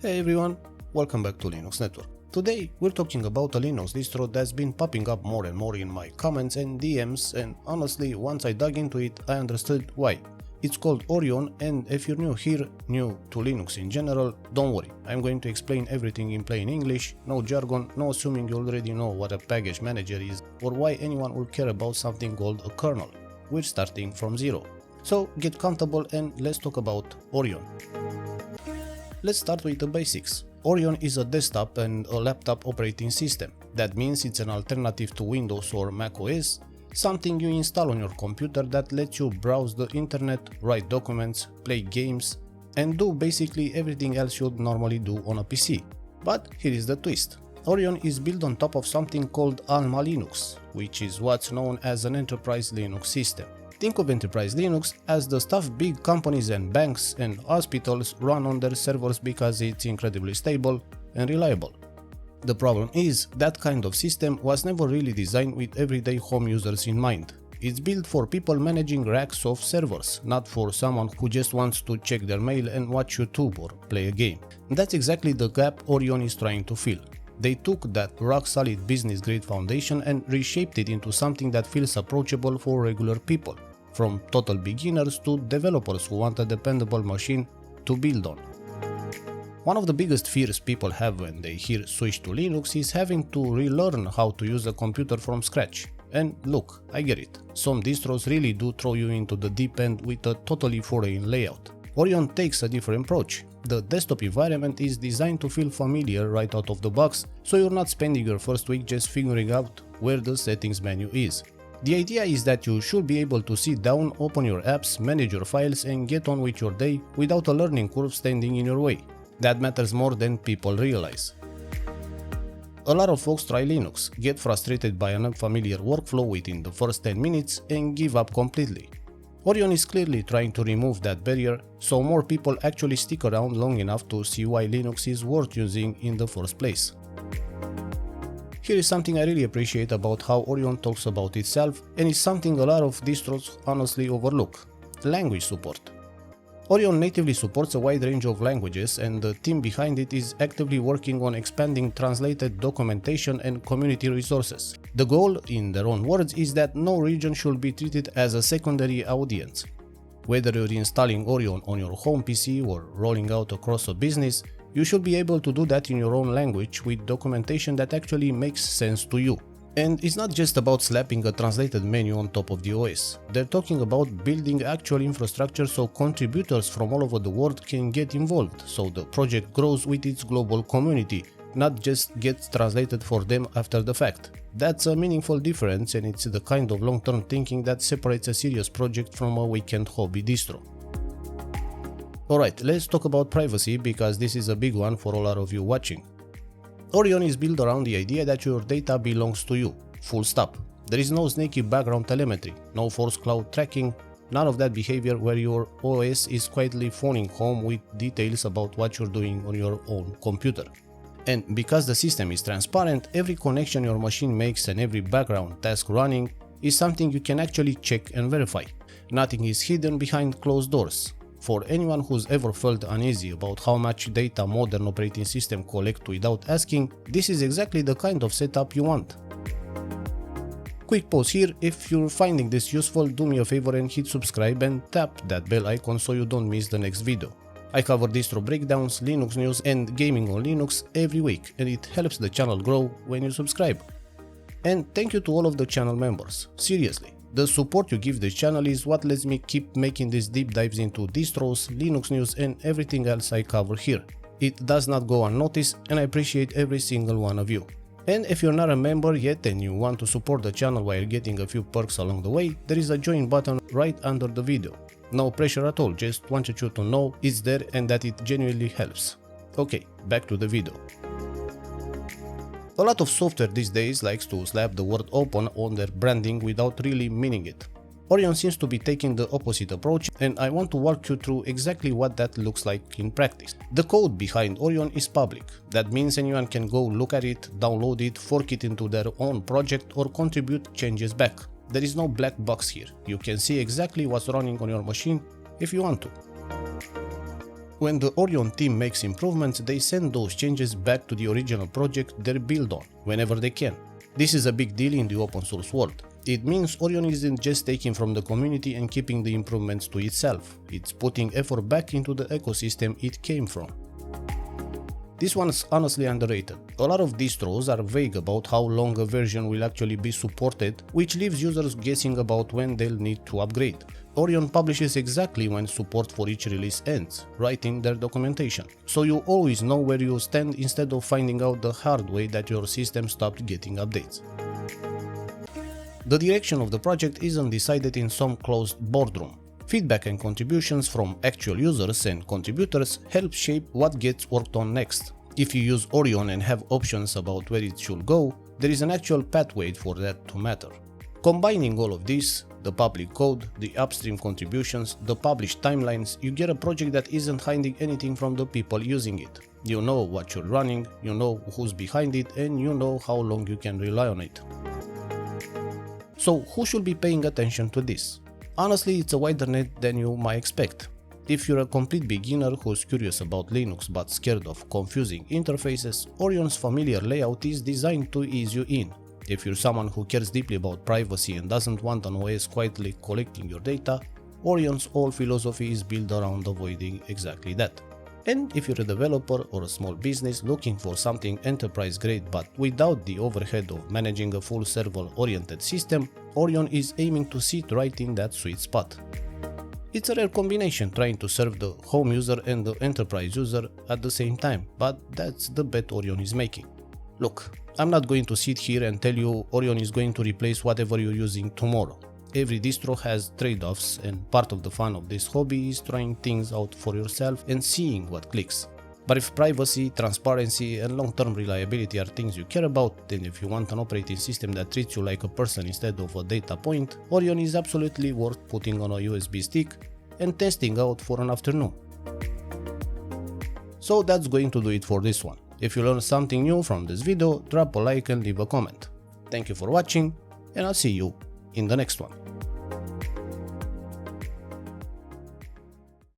Hey everyone, welcome back to Linux Network. Today we're talking about a Linux distro that's been popping up more and more in my comments and DMs, and honestly once I dug into it I understood why. It's called Orion, and if you're new here, new to Linux in general, don't worry, I'm going to explain everything in plain English, no jargon, no assuming you already know what a package manager is or why anyone will care about something called a kernel. We're starting from zero. So get comfortable and let's talk about Orion. Let's start with the basics. Orion is a desktop and a laptop operating system. That means it's an alternative to Windows or Mac OS, something you install on your computer that lets you browse the internet, write documents, play games, and do basically everything else you'd normally do on a PC. But here is the twist. Orion is built on top of something called AlmaLinux, which is what's known as an enterprise Linux system. Think of enterprise Linux as the stuff big companies and banks and hospitals run on their servers because it's incredibly stable and reliable. The problem is, that kind of system was never really designed with everyday home users in mind. It's built for people managing racks of servers, not for someone who just wants to check their mail and watch YouTube or play a game. That's exactly the gap Orion is trying to fill. They took that rock-solid business-grade foundation and reshaped it into something that feels approachable for regular people, from total beginners to developers who want a dependable machine to build on. One of the biggest fears people have when they hear switch to Linux is having to relearn how to use a computer from scratch. And look, I get it, some distros really do throw you into the deep end with a totally foreign layout. Orion takes a different approach. The desktop environment is designed to feel familiar right out of the box, so you're not spending your first week just figuring out where the settings menu is. The idea is that you should be able to sit down, open your apps, manage your files and get on with your day without a learning curve standing in your way. That matters more than people realize. A lot of folks try Linux, get frustrated by an unfamiliar workflow within the first 10 minutes and give up completely. Orion is clearly trying to remove that barrier, so more people actually stick around long enough to see why Linux is worth using in the first place. Here is something I really appreciate about how Orion talks about itself, and it's something a lot of distros honestly overlook: language support. Orion natively supports a wide range of languages, and the team behind it is actively working on expanding translated documentation and community resources. The goal, in their own words, is that no region should be treated as a secondary audience. Whether you're installing Orion on your home PC or rolling out across a business, you should be able to do that in your own language with documentation that actually makes sense to you. And it's not just about slapping a translated menu on top of the OS. They're talking about building actual infrastructure so contributors from all over the world can get involved, so the project grows with its global community, not just gets translated for them after the fact. That's a meaningful difference, and it's the kind of long-term thinking that separates a serious project from a weekend hobby distro. Alright, let's talk about privacy, because this is a big one for a lot of you watching. Orion is built around the idea that your data belongs to you, full stop. There is no snaky background telemetry, no forced cloud tracking, none of that behavior where your OS is quietly phoning home with details about what you're doing on your own computer. And because the system is transparent, every connection your machine makes and every background task running is something you can actually check and verify. Nothing is hidden behind closed doors. For anyone who's ever felt uneasy about how much data modern operating systems collect without asking, this is exactly the kind of setup you want. Quick pause here: if you're finding this useful, do me a favor and hit subscribe and tap that bell icon so you don't miss the next video. I cover distro breakdowns, Linux news and gaming on Linux every week, and it helps the channel grow when you subscribe. And thank you to all of the channel members, seriously. The support you give this channel is what lets me keep making these deep dives into distros, Linux news and everything else I cover here. It does not go unnoticed, and I appreciate every single one of you. And if you're not a member yet and you want to support the channel while getting a few perks along the way, there is a join button right under the video. No pressure at all, just wanted you to know it's there and that it genuinely helps. Okay, back to the video. A lot of software these days likes to slap the word open on their branding without really meaning it. Orion seems to be taking the opposite approach, and I want to walk you through exactly what that looks like in practice. The code behind Orion is public. That means anyone can go look at it, download it, fork it into their own project or contribute changes back. There is no black box here. You can see exactly what's running on your machine if you want to. When the Orion team makes improvements, they send those changes back to the original project they're built on, whenever they can. This is a big deal in the open source world. It means Orion isn't just taking from the community and keeping the improvements to itself, it's putting effort back into the ecosystem it came from. This one's honestly underrated. A lot of distros are vague about how long a version will actually be supported, which leaves users guessing about when they'll need to upgrade. Orion publishes exactly when support for each release ends, right in their documentation, so you always know where you stand instead of finding out the hard way that your system stopped getting updates. The direction of the project isn't decided in some closed boardroom. Feedback and contributions from actual users and contributors help shape what gets worked on next. If you use Orion and have options about where it should go, there is an actual pathway for that to matter. Combining all of this, the public code, the upstream contributions, the published timelines, you get a project that isn't hiding anything from the people using it. You know what you're running, you know who's behind it, and you know how long you can rely on it. So who should be paying attention to this? Honestly, it's a wider net than you might expect. If you're a complete beginner who's curious about Linux but scared of confusing interfaces, Orion's familiar layout is designed to ease you in. If you're someone who cares deeply about privacy and doesn't want an OS quietly collecting your data, Orion's whole philosophy is built around avoiding exactly that. And if you're a developer or a small business looking for something enterprise-grade but without the overhead of managing a full server-oriented system, Orion is aiming to sit right in that sweet spot. It's a rare combination trying to serve the home user and the enterprise user at the same time, but that's the bet Orion is making. Look, I'm not going to sit here and tell you Orion is going to replace whatever you're using tomorrow. Every distro has trade-offs, and part of the fun of this hobby is trying things out for yourself and seeing what clicks. But if privacy, transparency, and long-term reliability are things you care about, and if you want an operating system that treats you like a person instead of a data point, Orion is absolutely worth putting on a USB stick and testing out for an afternoon. So that's going to do it for this one. If you learned something new from this video, drop a like and leave a comment. Thank you for watching, and I'll see you in the next one.